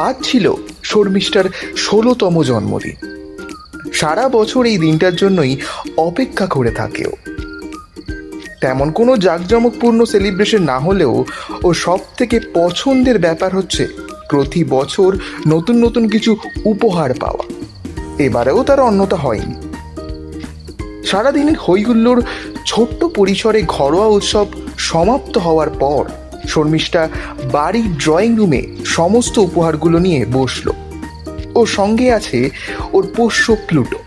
আজ ছিল শর্মিষ্ঠার ১৬তম জন্মদিন। সারা বছর এই দিনটার জন্যই অপেক্ষা করে থাকেও। তেমন কোনো জাঁকজমকপূর্ণ সেলিব্রেশন না হলেও ও সব থেকে পছন্দের ব্যাপার হচ্ছে প্রতি বছর নতুন নতুন কিছু উপহার পাওয়া। এবারেও তার অন্যতা হয়নি। সারাদিনের হইহুল্লোড় ছোট্ট পরিসরে ঘরোয়া উৎসব সমাপ্ত হওয়ার পর শর্মিষ্ঠা বাড়ির ড্রয়িং রুমে সমস্ত উপহারগুলো নিয়ে বসল। ওর সঙ্গে আছে ওর পোষ্য প্লুটো।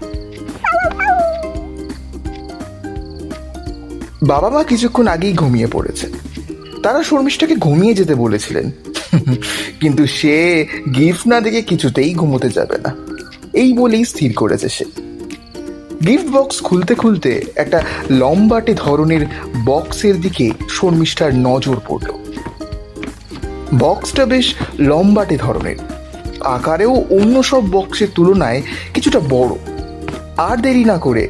বাবা মা কিছুক্ষণ আগেই ঘুমিয়ে পড়েছে। তারা শর্মিষ্ঠাকে ঘুমিয়ে যেতে বলেছিলেন, কিন্তু সে গিফট না দেখে কিছুতেই ঘুমোতে যাবে না, এই বলেই স্থির করেছে সে। গিফট বক্স খুলতে খুলতে একটা লম্বাটে ধরনের বক্সের দিকে শর্মিষ্ঠার নজর পড়ল। বক্সটা বেশ লম্বাটে ধরনের, আকারেও অন্য সব বক্সের তুলনায় কিছুটা বড়। আর দেরি না করে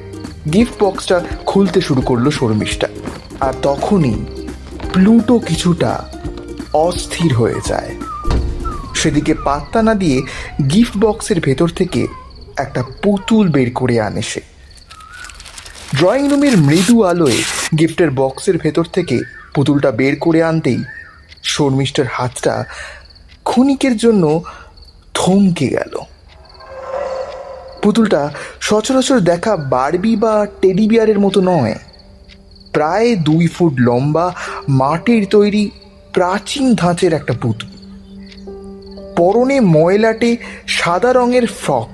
গিফট বক্সটা খুলতে শুরু করলো শর্মিষ্ঠা। আর তখনই প্লুটো কিছুটা অস্থির হয়ে যায়। সেদিকে পাত্তা না দিয়ে গিফট বক্সের ভেতর থেকে একটা পুতুল বের করে আনে সে। ড্রয়িং রুমের মৃদু আলোয় গিফটের বক্সের ভেতর থেকে পুতুলটা বের করে আনতেই শর্মিষ্ঠার হাতটা ক্ষণিকের জন্য থমকে গেল। পুতুলটা সচরাচর দেখা বারবি বা টেডি বিয়ারের মতো নয়। প্রায় ২ ফুট লম্বা, মাটির তৈরি প্রাচীন ধাঁচের একটা পুতুল। পরনে ময়লাটে সাদা রঙের ফ্রক,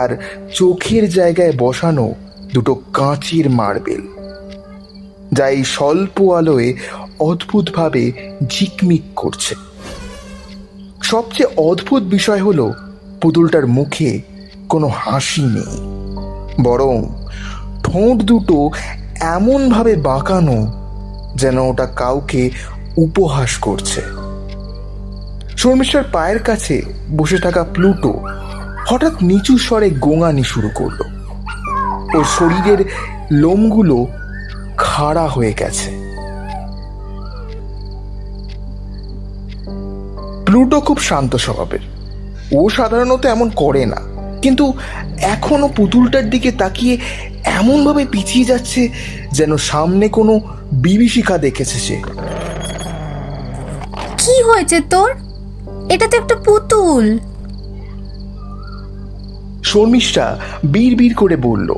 আর চোখের জায়গায় বসানো দুটো কাঁচের মার্বেল, যা এই স্বল্প আলোয় অদ্ভুতভাবে ঝিকমিক করছে। সবচেয়ে অদ্ভুত বিষয় হলো পুতুলটার মুখে কোনো হাসি নেই, বরং ঠোঁট দুটো এমনভাবে বাঁকানো যেন ওটা কাউকে উপহাস করছে। শর্মিষ্ঠার পায়ের কাছে বসে থাকা প্লুটো হঠাৎ নিচু স্বরে গোঙানি শুরু করলো। ওর শরীরের লোমগুলো খাড়া হয়ে গেছে। প্লুটো খুব শান্ত স্বভাবের, ও সাধারণত এমন করে না, কিন্তু এখনো পুতুলটার দিকে তাকিয়ে এমনভাবে পিছিয়ে যাচ্ছে যেন সামনে কোনো বিভীষিকা দেখেছে সে। কি হয়েছে তোর? এটা তো একটা পুতুল। শর্মিষ্ঠা বিড় করে বলল,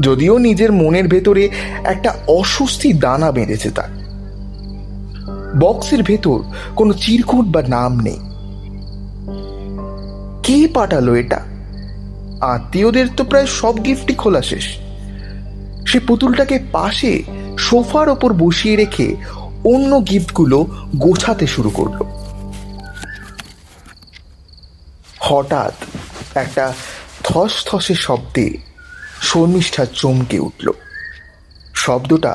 যদিও নিজের মনের ভেতরে একটা অস্বস্তি দানা বেঁধেছে তার। বক্সের ভেতর কোনো চিরকুট বা নাম নেই। কে পাঠালো এটা? আত্মীয়দের তো প্রায় সব গিফটই খোলা শেষ। সে পুতুলটাকে পাশে সোফার ওপর বসিয়ে রেখে অন্য গিফটগুলো গোছাতে শুরু করলো। হঠাৎ একটা থসথসে শব্দে শর্মিষ্ঠা চমকে উঠল। শব্দটা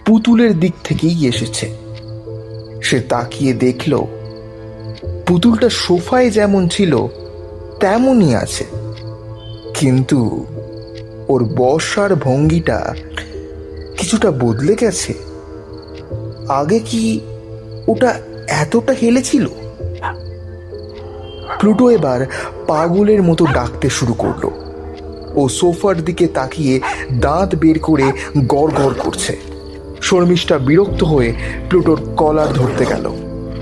পুতুলের দিক থেকেই এসেছে। সে তাকিয়ে দেখল পুতুলটা সোফায় যেমন ছিল তেমনই আছে, কিন্তু ওর বসার ভঙ্গিটা কিছুটা বদলে গেছে। আগে কি ওটা এতটা হেলেছিল? প্লুটো এবার পাগলের মতো ডাকতে শুরু করলো। ও সোফার দিকে তাকিয়ে দাঁত বের করে গড়গড় করছে। শর্মিষ্ঠা বিরক্ত হয়ে প্লুটোর কলার ধরতে গেল।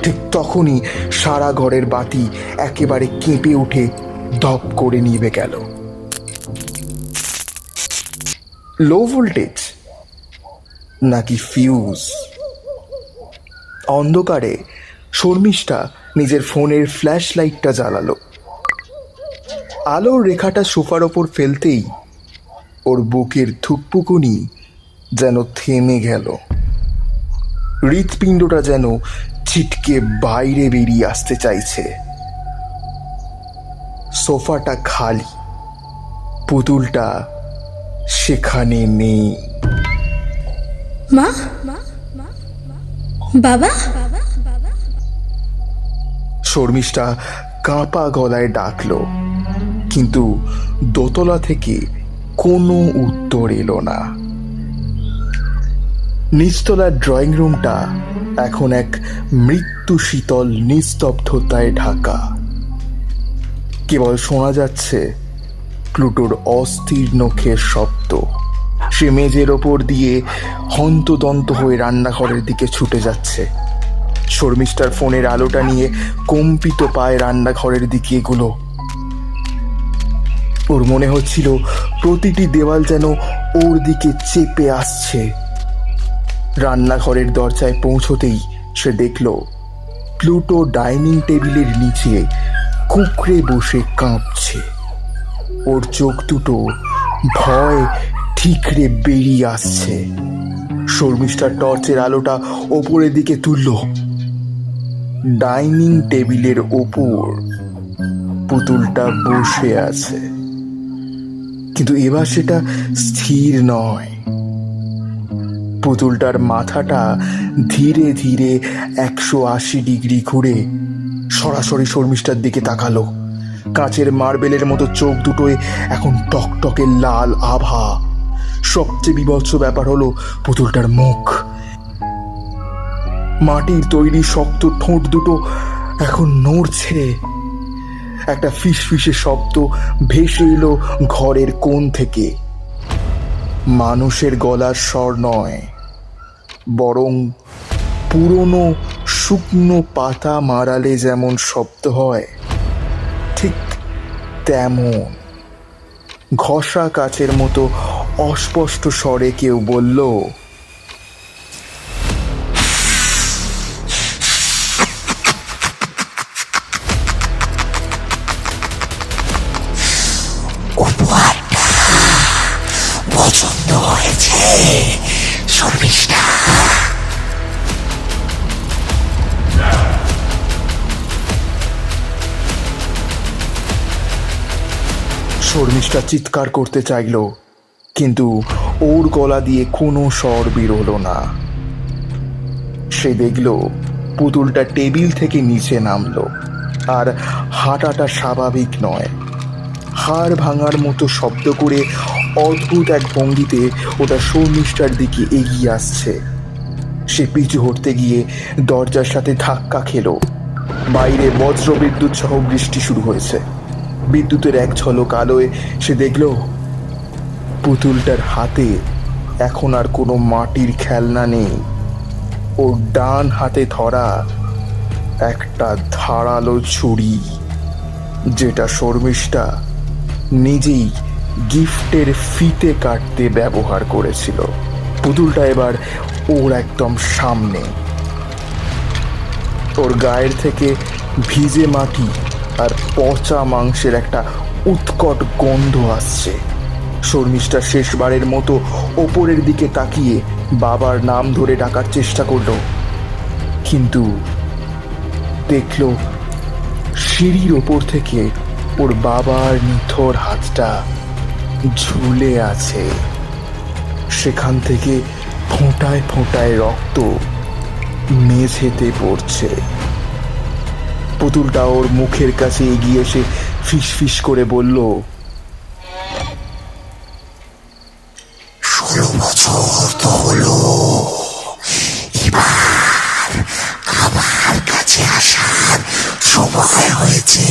ঠিক তখনই সারা ঘরের বাতি একেবারে কেঁপে উঠে ধপ করে নিভে গেল। লো ভোল্টেজ নাকি ফিউজ? অন্ধকারে শর্মিষ্ঠা নিজের ফোনের ফ্ল্যাশ লাইটটা জ্বালালো। আলোর রেখাটা সোফার ওপর ফেলতেই ওর বুকের থুকপুকুনি যেন থেমে গেল। হৃৎপিণ্ডটা যেন ছিটকে বাইরে বেরিয়ে আসতে চাইছে। সোফাটা খালি, পুতুলটা সেখানে নেই। মা, বাবা। শর্মিষ্ঠা কাঁপা গলায় ডাকলো, কিন্তু দোতলা থেকে কোনো উত্তর এলো না। নিচতলার ড্রয়িং রুমটা এখন এক মৃত্যু শীতল নিস্তব্ধতায় ঢাকা। কেবল শোনা যাচ্ছে প্লুটোর অস্থির নখের শব্দ। সে মেঝের ওপর দিয়ে হন্তদন্ত হয়ে রান্নাঘরের দিকে ছুটে যাচ্ছে। শর্মিষ্ঠার ফোনের আলোটা নিয়ে কম্পিত পায়ে রান্নাঘরের দিকে এগুলো। ওর মনে হচ্ছিল প্রতিটি দেওয়াল যেন ওর দিকে চেপে আসছে। রান্নাঘরের দরজায় পৌঁছতেই সে দেখল প্লুটো ডাইনিং টেবিলের নিচে কুঁকড়ে বসে কাঁপছে। ওর চোখ দুটো ভয় ঠিকরে বেরিয়ে আসছে। শর্মিষ্ঠার টর্চের আলোটা ওপরের দিকে তুলল। ডাইনিং টেবিলের ওপর পুতুলটা বসে আছে, কিন্তু এবার সেটা স্থির নয়। পুতুলটার মাথাটা ধীরে ধীরে 180 ডিগ্রি ঘুরে সরাসরি শর্মিষ্ঠার দিকে তাকালো। কাঁচের মার্বেলের মতো চোখ দুটোয় এখন টকটকে লাল আভা। সবচেয়ে বীভৎস ব্যাপার হলো পুতুলটার মুখ। মাটির তৈরি শক্ত ঠোঁট দুটো এখন নড়ছে। একটা ফিসফিসে শব্দ ভেসে এলো ঘরের কোণ থেকে। মানুষের গলার স্বর নয়, বরং পুরনো শুকনো পাতা মারালে যেমন শব্দ হয় ঠিক তেমন ঘষা কাচের মতো অস্পষ্ট স্বরে কেউ বলল, পছন্দ হয়েছে শর্মিষ্ঠা? শর্মিষ্ঠা চিৎকার করতে চাইল, কিন্তু ওর গলা দিয়ে কোনো স্বর বেরোলো না। সে দেখল পুতুলটা টেবিল থেকে নিচে নামলো, আর হাঁটাটা স্বাভাবিক নয়। হাড় ভাঙার মতো শব্দ করে অদ্ভুত এক ভঙ্গিতে ওটা শর্মিষ্ঠার দিকে এগিয়ে আসছে। সে পিছু হটতে গিয়ে দরজার সাথে ধাক্কা খেলো। বাইরে বজ্র বিদ্যুৎ সহ বৃষ্টি শুরু হয়েছে। বিদ্যুতের এক ঝলক আলোয় সে দেখল পুতুলটার হাতে এখন আর কোনো মাটির খেলনা নেই। ওর ডান হাতে ধরা একটা ধারালো ছুরি, যেটা শর্মিষ্ঠা নিজেই গিফটের ফিতে কাটতে ব্যবহার করেছিল। পুতুলটা এবার ওর একদম সামনে। ওর গায়ের থেকে ভিজে মাটি আর পচা মাংসের একটা উৎকট গন্ধ আসছে। শর্মিষ্ঠা শেষবারের মতো ওপরের দিকে তাকিয়ে বাবার নাম ধরে ডাকার চেষ্টা করল, কিন্তু দেখল সিঁড়ির ওপর থেকে ওর বাবার নিথর হাতটা ঝুলে আছে। সেখান থেকে ফোঁটায় ফোঁটায় রক্ত মেঝেতে পড়ছে। পুতুলটা ওর মুখের কাছে এগিয়ে এসে ফিসফিস করে বলল, 16 বছর তো হলো, এবার আমার কাছে আসার সময় হয়েছে।